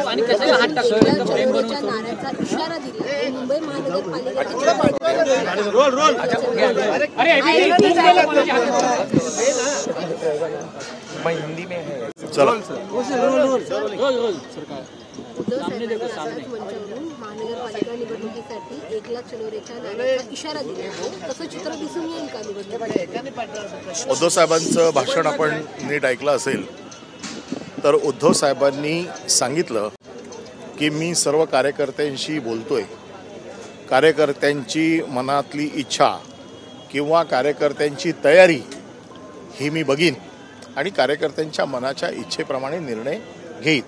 आणि कसं हात नाऱ्याचा इशारा दिला मुंबई महानगरपालिकेच्या रोल रोल मैं हिंदी में है चलो महानगरपालिका निवडणुकीसाठी 1 लाख चलोरेच्या नाऱ्याचा इशारा दिला तसं चित्र दिसून येईल का निवडणुकीत? उद्धव साहेबांचं भाषण आपण नीट ऐकलं असेल तर उद्धव साहेबांनी सांगितलं की मी सर्व कार्यकर्त्यांशी बोलतोय, कार्यकर्त्यांची मनातली इच्छा किंवा कार्यकर्त्यांची तयारी ही मी बघीन आणि कार्यकर्त्यांच्या मनाच्या इच्छेप्रमाणे निर्णय घेईन.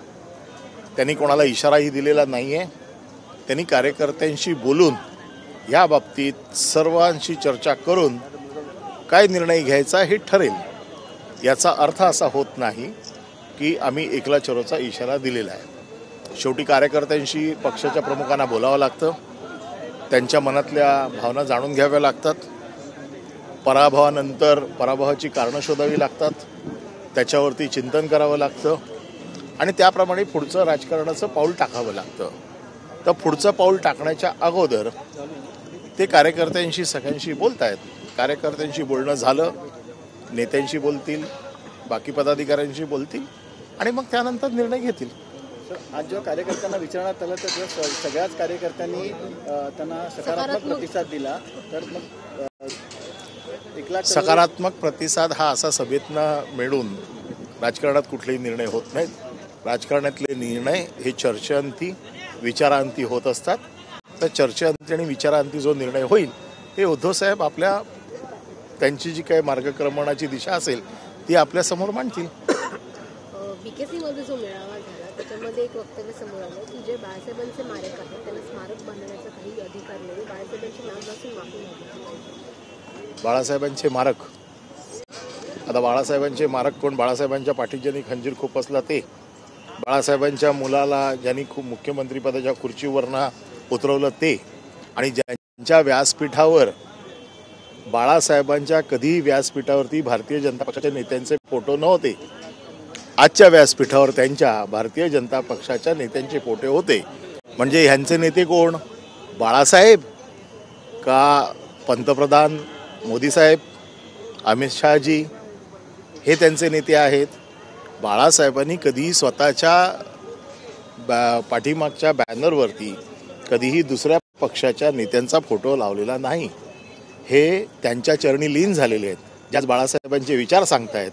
त्यांनी कोणाला इशाराही दिलेला नाही आहे. त्यांनी कार्यकर्त्यांशी बोलून या बाबतीत सर्वांशी चर्चा करून काय निर्णय घ्यायचा हे ठरेल. याचा अर्थ असा होत नाही की आम्ही एकला चलोचा इशारा दिलेला आहे. शेवटी कार्यकर्त्यांशी पक्षाच्या प्रमुखांना बोलावं लागतं, त्यांच्या मनातल्या भावना जाणून घ्याव्या लागतात, पराभवानंतर पराभवाची कारणं शोधावी लागतात, त्याच्यावरती चिंतन करावं लागतं आणि त्याप्रमाणे पुढचं राजकारणाचं पाऊल टाकावं लागतं. तर पुढचं पाऊल टाकण्याच्या अगोदर ते कार्यकर्त्यांशी सगळ्यांशी बोलत आहेत. कार्यकर्त्यांशी बोलणं झालं, नेत्यांशी बोलतील, बाकी पदाधिकाऱ्यांशी बोलतील आणि मग त्यानंतर निर्णय घेतील. आज जेव्हा कार्यकर्त्यांना विचारण्यात आलं तर सगळ्याच कार्यकर्त्यांनी त्यांना सकारात्मक प्रतिसाद दिला, तर मग सकारात्मक प्रतिसाद हा असा सभेतनं मिळून राजकारणात कुठलेही निर्णय होत नाहीत. राजकारणातले निर्णय हे चर्चेअंती विचारांती होत असतात. तर चर्चेअंती आणि विचारांती जो निर्णय होईल हे उद्धवसाहेब आपल्या त्यांची जी काही मार्गक्रमणाची दिशा असेल ती आपल्यासमोर मांडतील. बीकेसीमध्ये जो मेळावा झाला त्याच्यामध्ये एक वक्तव्य समोर आलं की जे बाळासाहेबांचे मारक आहेत त्यांना स्मारक बांधण्याचा काही अधिकार नाही, बाळासाहेबांचे नाव नसून माफी मागितली. बाळासाहेबांचे मारक, आता बाळासाहेबांचे मारक कोण? बाळासाहेबांच्या पाठीत ज्यांनी खंजीर खुपसला ते, बाळासाहेबांच्या मुलाला ज्यांनी खूप मुख्यमंत्रीपदाच्या खुर्चीवरनं उतरवलं ते, आणि ज्यांच्या व्यासपीठावर बाळासाहेबांच्या कधीही व्यासपीठावरती भारतीय जनता पक्षाच्या नेत्यांचे फोटो नव्हते, आजच्या व्यासपीठावर त्यांच्या भारतीय जनता पक्षाच्या नेत्यांचे फोटो होते. म्हणजे ह्यांचे नेते कोण? बाळासाहेब का पंतप्रधान मोदी साहेब, अमित शहाजी हे त्यांचे नेते आहेत. बाळासाहेबांनी कधीही स्वतःच्या पाठीमागच्या बॅनरवरती कधीही दुसऱ्या पक्षाच्या नेत्यांचा फोटो लावलेला नाही. हे त्यांच्या चरणी लीन झालेले आहेत. ज्याच बाळासाहेबांचे विचार सांगतायत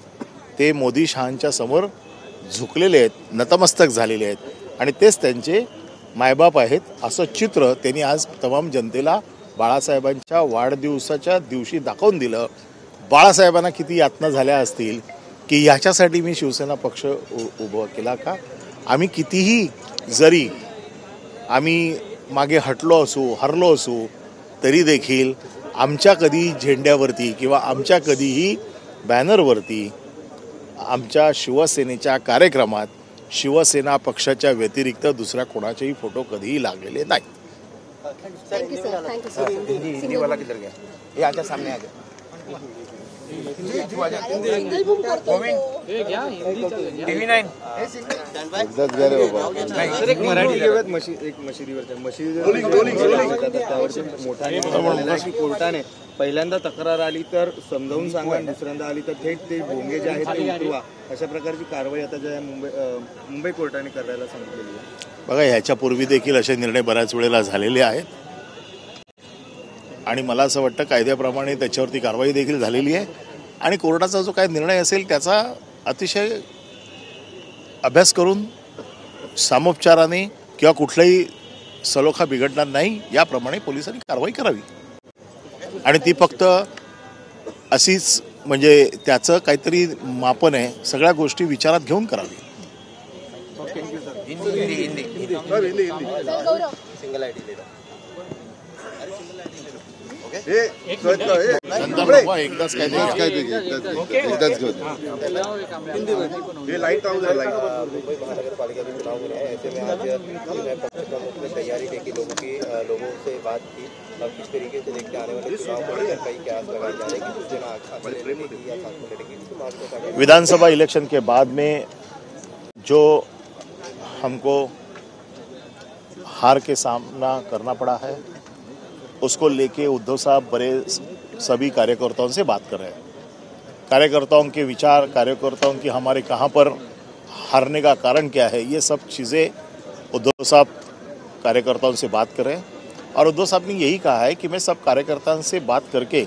ते मोदी शहांच्या समोर झुकलेले आहेत, नतमस्तक झालेले आहेत आणि तेच त्यांचे मायबाप आहेत असं चित्र त्यांनी आज तमाम जनतेला बाळासाहेबांच्या वाढदिवसाच्या दिवशी दाखवून दिलं. बाळासाहेबांना किती यातना झाल्या असतील की ह्याच्यासाठी मी शिवसेना पक्ष उभा केला का? आम्ही कितीही जरी आम्ही मागे हटलो असू, हरलो असू, तरी देखील आमच्या कधी झेंड्यावरती किंवा आमच्या कधीही बॅनरवरती आमच्या शिवसेनेच्या कार्यक्रमात शिवसेना पक्षाच्या व्यतिरिक्त दुसऱ्या कोणाचेही फोटो कधीही लागलेले नाहीत. Thank you sir. Thank you sir. Hindi वाला किधर गया? ये आजा सामने आ जा. TV9 एकदाच गेले बाबा. एक मराठी घेऊयात. एक मशिदीवरच्या मोठ्याने कोर्टाने पहिल्यांदा तक्रार आली तर समजावून सांगा, दुसऱ्यांदा आली तर थेट ते भोंगे जे आहेत ते उठवा, अशा प्रकारची कारवाई आता ज्या मुंबई कोर्टाने करायला सांगितलेली आहे. बघा, ह्याच्यापूर्वी देखील असे निर्णय बऱ्याच वेळेला झालेले आहेत आणि मला असं वाटतं कायद्याप्रमाणे त्याच्यावरती कारवाई देखील झालेली आहे आणि कोर्टाचा जो काय निर्णय असेल त्याचा अतिशय अभ्यास करून सामोपचाराने किंवा कुठलाही सलोखा बिघडणार नाही याप्रमाणे पोलिसांनी कारवाई करावी आणि ती फक्त अशीच म्हणजे त्याचं काहीतरी मापन आहे, सगळ्या गोष्टी विचारात घेऊन करावी. हिंदी सिंगल आईडी नंतर नको, एकदाच काय नाही. हे लाईट ऑफ झालं, लाईट. मुंबई महानगरपालिका के चुनाव हो रहे हैं, ऐसे में आज नए प्रमुख ने तैयारी देखी, लोगों से बात की और किस तरीके से देखते आने वाले चुनाव को लेकर कई कयास लगाए जा रहे हैं कि कुछ दिन अकेले लड़ेगी या साथ में लड़ेगी, इसके मामले में विधानसभा इलेक्शन के बाद में जो हमको हार के सामना करना पड़ा है, उसको लेके उद्धव साहब बड़े सभी कार्यकर्ताओं से बात कर रहे हैं. कार्यकर्ताओं के विचार, कार्यकर्ताओं की हमारे कहाँ पर हारने का कारण क्या है, ये सब चीज़ें उद्धव साहब कार्यकर्ताओं से बात कर रहे हैं. और उद्धव साहब ने यही कहा है कि मैं सब कार्यकर्ताओं से बात करके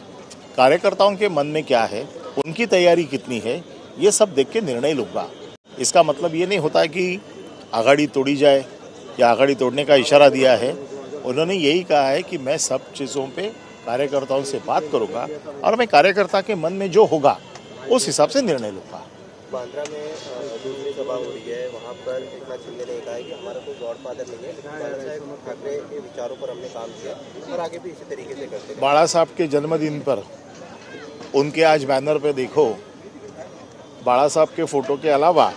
कार्यकर्ताओं के मन में क्या है, उनकी तैयारी कितनी है, ये सब देख के निर्णय लूँगा. इसका मतलब ये नहीं होता कि आघाड़ी तोड़ी जाए या आघाड़ी तोड़ने का इशारा दिया है. उन्होंने यही कहा है कि मैं सब चीज़ों पे कार्यकर्ताओं से बात करूंगा और मैं कार्यकर्ता के मन में जो होगा उस हिसाब से निर्णय लूँगा. बांद्रा में दूसरी सभा हो रही है, वहाँ पर एकनाथ शिंदे ने कहा है कि हमारा कोई गॉडफादर नहीं है, लेकिन बाला साहेब ठाकरे के विचारों पर हमने काम किया और आगे भी इसी तरीके से करते हैं. बाला साहब के जन्मदिन पर उनके आज बैनर पे देखो, बाला साहब के फोटो के अलावा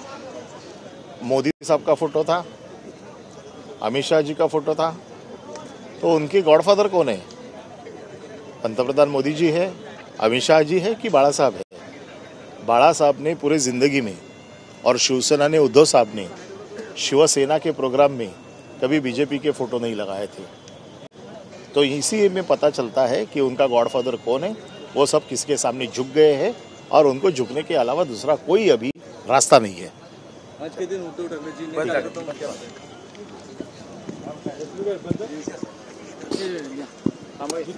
मोदी साहब का फोटो था, अमित शाह जी का फोटो था. तो उनके गॉडफादर कौन है? पंतप्रधान मोदी जी है, अमित शाह जी है कि बाला साहब है? बाला साहब ने पूरे जिंदगी में और शिवसेना ने, उद्धव साहब ने शिवसेना के प्रोग्राम में कभी बीजेपी के फोटो नहीं लगाए थे. तो इसी में पता चलता है कि उनका गॉडफादर कौन है. वो सब किसके सामने झुक गए हैं और उनको झुकने के अलावा दूसरा कोई अभी रास्ता नहीं है. आज के दिन उद्धव ठाकरे जी ने